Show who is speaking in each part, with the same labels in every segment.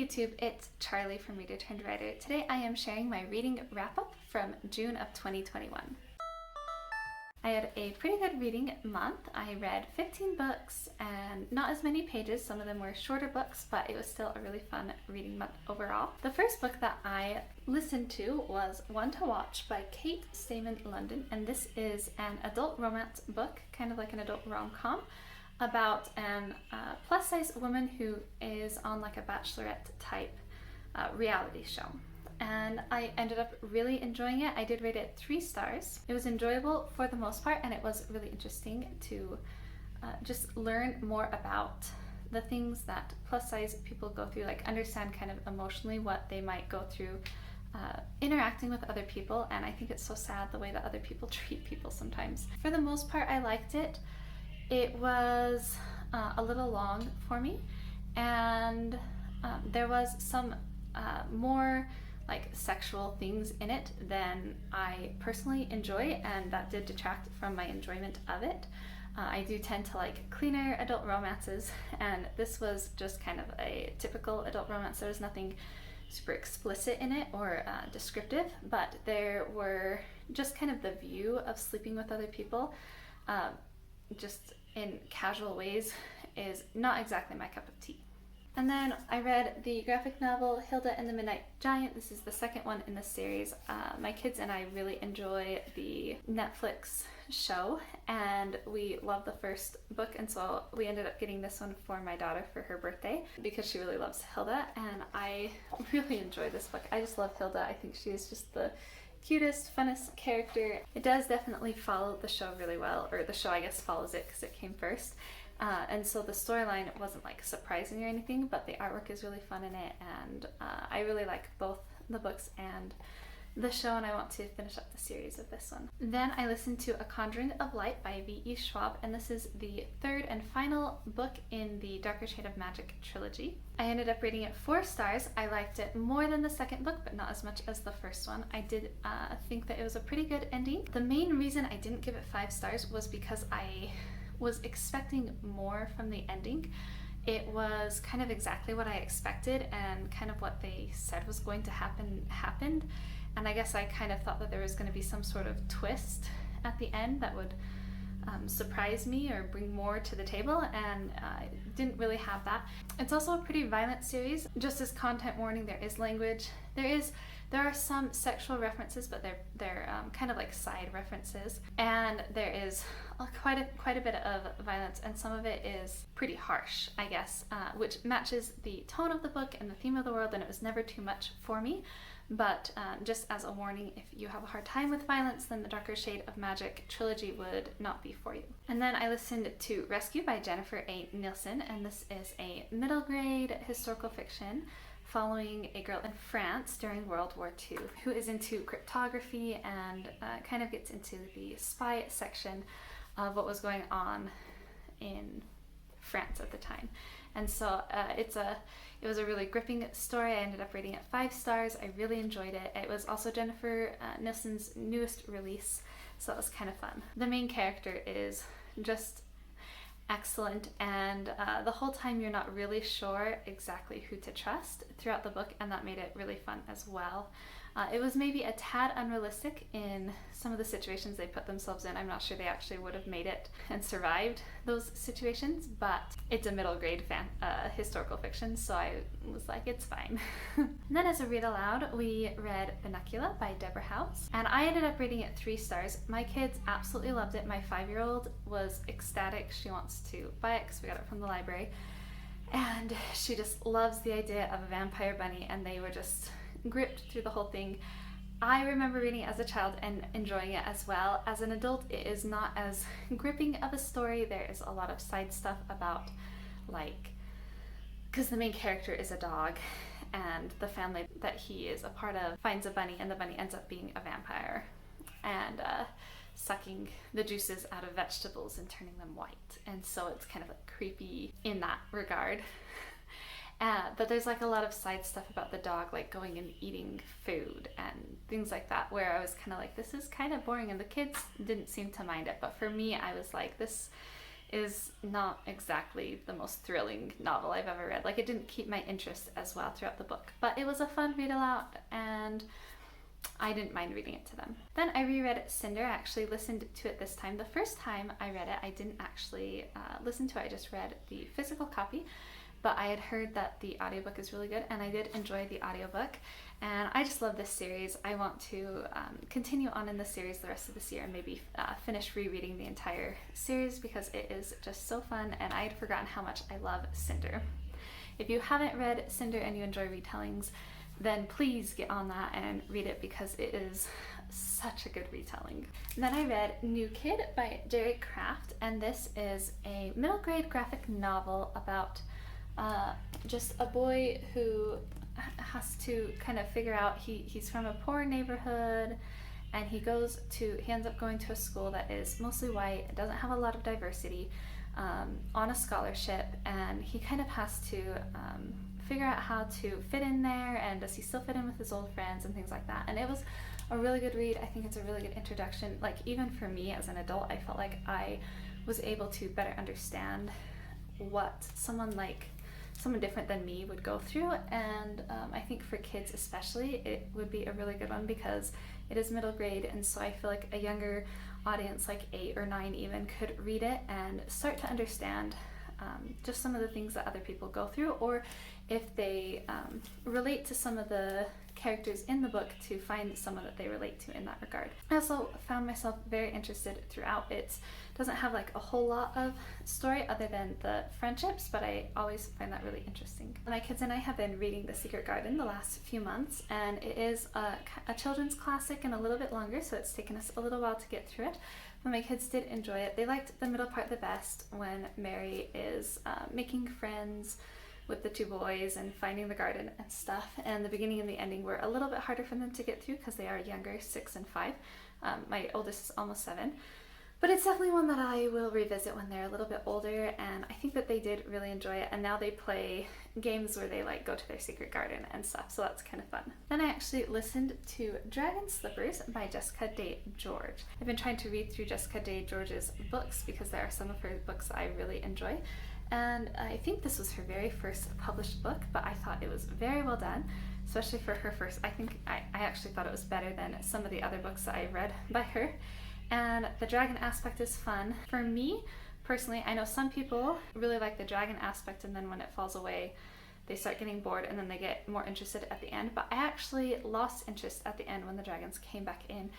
Speaker 1: YouTube, it's Charlie from Reader Turned Writer. Today I am sharing my reading wrap-up from June of 2021. I had a pretty good reading month. I read 15 books and not as many pages. Some of them were shorter books, but it was still a really fun reading month overall. The first book that I listened to was One to Watch by Kate Stayman-London, and this is an adult romance book, kind of like an adult rom-com, about an plus-size woman who is on like a bachelorette type reality show. And I ended up really enjoying it. I did rate it 3 stars. It was enjoyable for the most part, and it was really interesting to just learn more about the things that plus-size people go through, like understand kind of emotionally what they might go through interacting with other people. And I think it's so sad the way that other people treat people sometimes. For the most part, I liked it. It was a little long for me, and there was some more like sexual things in it than I personally enjoy, and that did detract from my enjoyment of it. I do tend to like cleaner adult romances, and this was just kind of a typical adult romance. There was nothing super explicit in it or descriptive, but there were just kind of the view of sleeping with other people just in casual ways is not exactly my cup of tea. And then I read the graphic novel Hilda and the Midnight Giant. This is the second one in the series. My kids and I really enjoy the Netflix show, and we love the first book, and so we ended up getting this one for my daughter for her birthday because she really loves Hilda, and I really enjoy this book. I just love Hilda. I think she is just the cutest, funnest character. It does definitely follow the show really well, or the show I guess follows it because it came first. And so the storyline wasn't like surprising or anything, but the artwork is really fun in it, and I really like both the books and the show, and I want to finish up the series of this one. Then I listened to A Conjuring of Light by V.E. Schwab, and this is the third and final book in the Darker Shade of Magic trilogy. I ended up rating it 4 stars. I liked it more than the second book, but not as much as the first one. I did think that it was a pretty good ending. The main reason I didn't give it 5 stars was because I was expecting more from the ending. It was kind of exactly what I expected, and kind of what they said was going to happen happened. And I guess I kind of thought that there was going to be some sort of twist at the end that would surprise me or bring more to the table, and didn't really have that. It's also a pretty violent series. Just as content warning, there is language. There are some sexual references, but they're kind of like side references, and there is quite a bit of violence, and some of it is pretty harsh, I guess, which matches the tone of the book and the theme of the world, and it was never too much for me. But just as a warning, if you have a hard time with violence, then the Darker Shade of Magic trilogy would not be for you. And then I listened to Rescue by Jennifer A. Neilsen, and this is a middle grade historical fiction following a girl in France during World War II who is into cryptography and kind of gets into the spy section of what was going on in France at the time. And so it was a really gripping story. I ended up rating it 5 stars. I really enjoyed it. It was also Jennifer Neilsen's newest release, so it was kind of fun. The main character is just excellent, and the whole time you're not really sure exactly who to trust throughout the book, and that made it really fun as well. It was maybe a tad unrealistic in some of the situations they put themselves in. I'm not sure they actually would have made it and survived those situations, but it's a middle grade historical fiction, so I was like, it's fine. And then as a read aloud, we read Bunnicula by Deborah, and I ended up rating it 3 stars. My kids absolutely loved it. My 5-year-old was ecstatic. She wants to buy it because we got it from the library, and she just loves the idea of a vampire bunny, and they were just gripped through the whole thing. I remember reading it as a child and enjoying it as well. As an adult, it is not as gripping of a story. There is a lot of side stuff about, like, because the main character is a dog, and the family that he is a part of finds a bunny, and the bunny ends up being a vampire and sucking the juices out of vegetables and turning them white. And so it's kind of like creepy in that regard. But there's like a lot of side stuff about the dog, like going and eating food and things like that, where I was kind of like, this is kind of boring, and the kids didn't seem to mind it. But for me, I was like, this is not exactly the most thrilling novel I've ever read. Like, it didn't keep my interest as well throughout the book, but it was a fun read aloud and I didn't mind reading it to them. Then I reread Cinder. I actually listened to it this time. The first time I read it, I didn't actually listen to it. I just read the physical copy, but I had heard that the audiobook is really good and I did enjoy the audiobook. And I just love this series. I want to continue on in the series the rest of this year and maybe finish rereading the entire series because it is just so fun and I had forgotten how much I love Cinder. If you haven't read Cinder and you enjoy retellings, then please get on that and read it because it is such a good retelling. And then I read New Kid by Jerry Craft, and this is a middle grade graphic novel about just a boy who has to kind of figure out, he's from a poor neighborhood and he ends up going to a school that is mostly white, it doesn't have a lot of diversity, on a scholarship, and he kind of has to figure out how to fit in there, and does he still fit in with his old friends and things like that. And it was a really good read. I think it's a really good introduction. Like, even for me as an adult, I felt like I was able to better understand what someone different than me would go through, and I think for kids especially it would be a really good one because it is middle grade, and so I feel like a younger audience, like 8 or 9 even, could read it and start to understand just some of the things that other people go through, or if they relate to some of the characters in the book, to find someone that they relate to in that regard. I also found myself very interested throughout. It doesn't have like a whole lot of story other than the friendships, but I always find that really interesting. My kids and I have been reading The Secret Garden the last few months, and it is a children's classic and a little bit longer, so it's taken us a little while to get through it. But my kids did enjoy it. They liked the middle part the best, when Mary is making friends with the 2 boys and finding the garden and stuff. And the beginning and the ending were a little bit harder for them to get through because they are younger, 6 and 5. My oldest is almost 7. But it's definitely one that I will revisit when they're a little bit older, and I think that they did really enjoy it, and now they play games where they like go to their secret garden and stuff, so that's kind of fun. Then I actually listened to Dragon Slippers by Jessica Day George. I've been trying to read through Jessica Day George's books because there are some of her books that I really enjoy, and I think this was her very first published book, but I thought it was very well done, especially for her first. I think I actually thought it was better than some of the other books that I read by her. And the dragon aspect is fun. For me, personally, I know some people really like the dragon aspect, and then when it falls away, they start getting bored and then they get more interested at the end. But I actually lost interest at the end when the dragons came back in.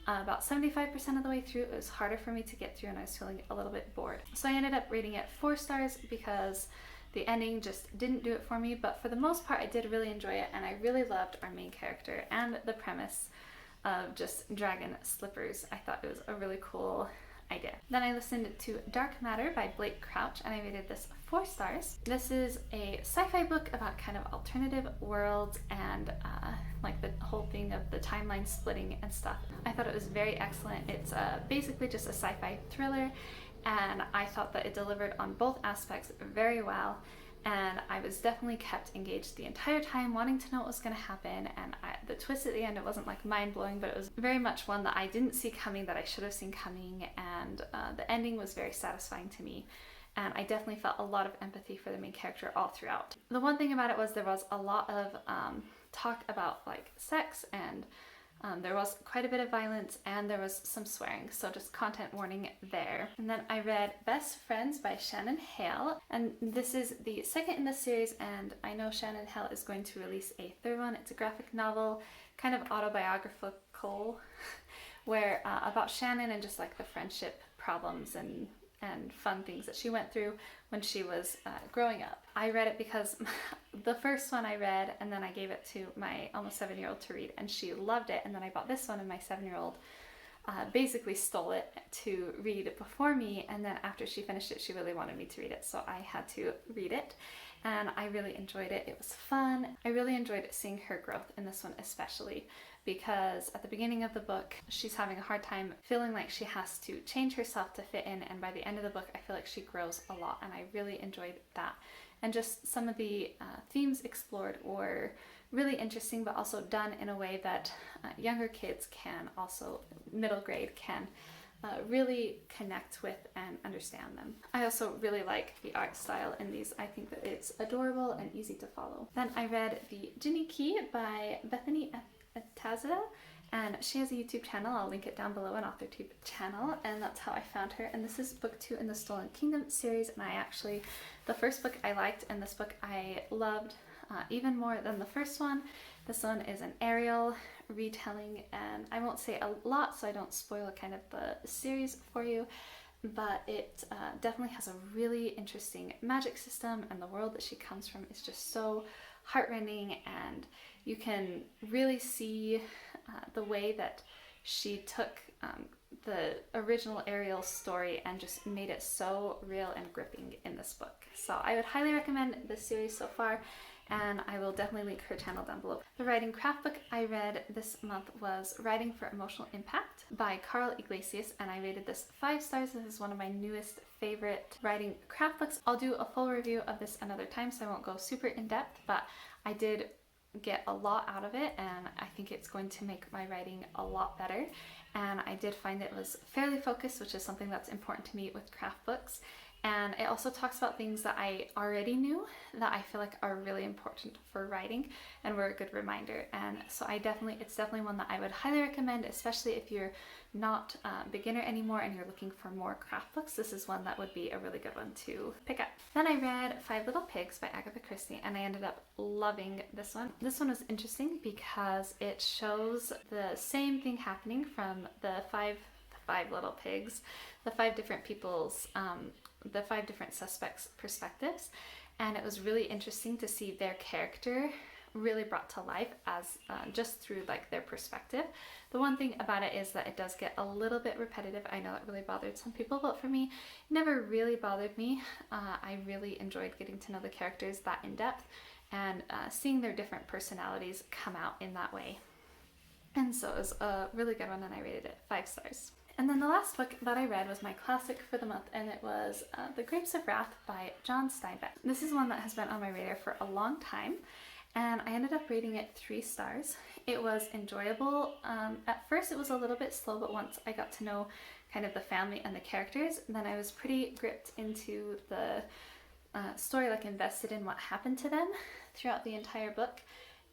Speaker 1: About 75% of the way through, it was harder for me to get through and I was feeling a little bit bored. So I ended up rating it 4 stars because the ending just didn't do it for me. But for the most part, I did really enjoy it, and I really loved our main character and the premise of just dragon slippers. I thought it was a really cool idea. Then I listened to Dark Matter by Blake Crouch, and I rated this 4 stars. This is a sci-fi book about kind of alternative worlds and like the whole thing of the timeline splitting and stuff. I thought it was very excellent. It's basically just a sci-fi thriller, and I thought that it delivered on both aspects very well. And I was definitely kept engaged the entire time, wanting to know what was going to happen. And the twist at the end, it wasn't like mind-blowing, but it was very much one that I didn't see coming, that I should have seen coming. And the ending was very satisfying to me. And I definitely felt a lot of empathy for the main character all throughout. The one thing about it was there was a lot of talk about like sex, and there was quite a bit of violence, and there was some swearing, so just content warning there. And then I read Best Friends by Shannon Hale, and this is the second in the series, and I know Shannon Hale is going to release a 3rd one. It's a graphic novel, kind of autobiographical, where about Shannon and just like the friendship problems and fun things that she went through when she was growing up. I read it because the first one I read, and then I gave it to my almost 7-year-old to read, and she loved it. And then I bought this one, and my 7-year-old basically stole it to read before me. And then after she finished it, she really wanted me to read it, so I had to read it. And I really enjoyed it. It was fun. I really enjoyed seeing her growth in this one, especially because at the beginning of the book, she's having a hard time feeling like she has to change herself to fit in, and by the end of the book, I feel like she grows a lot, and I really enjoyed that. And just some of the themes explored were really interesting, but also done in a way that younger kids can also, middle grade, can really connect with and understand them. I also really like the art style in these. I think that it's adorable and easy to follow. Then I read the Jinni Key by Bethany Atazadeh, and she has a YouTube channel. I'll link it down below, an AuthorTube channel, and that's how I found her. And this is book 2 in the Stolen Kingdom series, and the first book I liked, and this book I loved even more than the first one. This one is an Ariel retelling, and I won't say a lot so I don't spoil kind of the series for you, but it definitely has a really interesting magic system, and the world that she comes from is just so heartrending, and you can really see the way that she took the original Ariel story and just made it so real and gripping in this book. So I would highly recommend this series so far, and I will definitely link her channel down below. The writing craft book I read this month was Writing for Emotional Impact by Karl Iglesias, and I rated this 5 stars. This is one of my newest favorite writing craft books. I'll do a full review of this another time, so I won't go super in depth, but I did get a lot out of it, and I think it's going to make my writing a lot better. And I did find it was fairly focused, which is something that's important to me with craft books. And it also talks about things that I already knew that I feel like are really important for writing and were a good reminder. And so it's definitely one that I would highly recommend, especially if you're not a beginner anymore and you're looking for more craft books. This is one that would be a really good one to pick up. Then I read 5 Little Pigs by Agatha Christie, and I ended up loving this one. This one was interesting because it shows the same thing happening from the five little pigs, the 5 different people's the 5 different suspects' perspectives, and it was really interesting to see their character really brought to life as just through like their perspective. The one thing about it is that it does get a little bit repetitive. I know it really bothered some people, but for me, it never really bothered me. I really enjoyed getting to know the characters that in depth and seeing their different personalities come out in that way. And so it was a really good one, and I rated it 5 stars. And then the last book that I read was my classic for the month, and it was The Grapes of Wrath by John Steinback. This is one that has been on my radar for a long time, and I ended up rating it 3 stars. It was enjoyable. At first it was a little bit slow, but once I got to know kind of the family and the characters, then I was pretty gripped into the story, like invested in what happened to them throughout the entire book.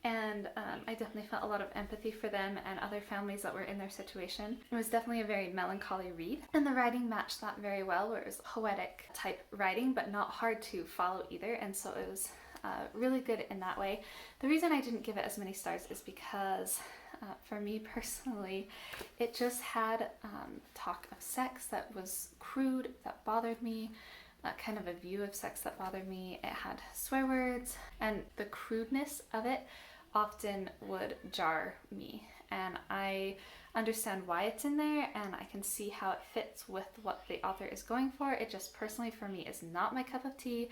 Speaker 1: And I definitely felt a lot of empathy for them and other families that were in their situation. It was definitely a very melancholy read, and the writing matched that very well, where it was poetic type writing but not hard to follow either, and so it was really good in that way. The reason I didn't give it as many stars is because for me personally, it just had talk of sex that was crude, that bothered me, kind of a view of sex that bothered me. It had swear words, and the crudeness of it often would jar me, and I understand why it's in there, and I can see how it fits with what the author is going for. It just personally for me is not my cup of tea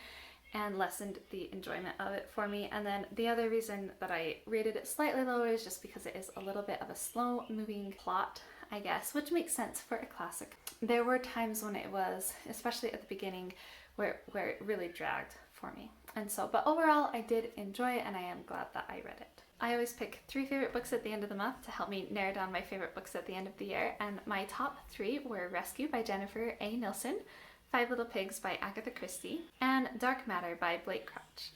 Speaker 1: and lessened the enjoyment of it for me. And then the other reason that I rated it slightly lower is just because it is a little bit of a slow moving plot, I guess, which makes sense for a classic. There were times when it was, especially at the beginning, where it really dragged for me. And so, but overall I did enjoy it, and I am glad that I read it. I always pick 3 favorite books at the end of the month to help me narrow down my favorite books at the end of the year, and my top 3 were Rescue by Jennifer A. Neilsen, 5 Little Pigs by Agatha Christie, and Dark Matter by Blake Crouch.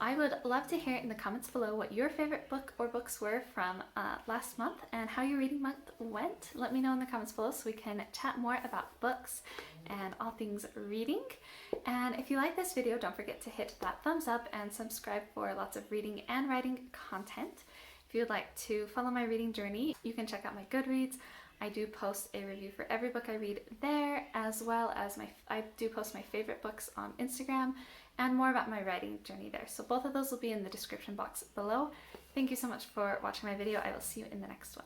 Speaker 1: I would love to hear in the comments below what your favorite book or books were from last month and how your reading month went. Let me know in the comments below so we can chat more about books and all things reading. And if you like this video, don't forget to hit that thumbs up and subscribe for lots of reading and writing content. If you'd like to follow my reading journey, you can check out my Goodreads. I do post a review for every book I read there, as well as I do post my favorite books on Instagram and more about my writing journey there. So both of those will be in the description box below. Thank you so much for watching my video. I will see you in the next one.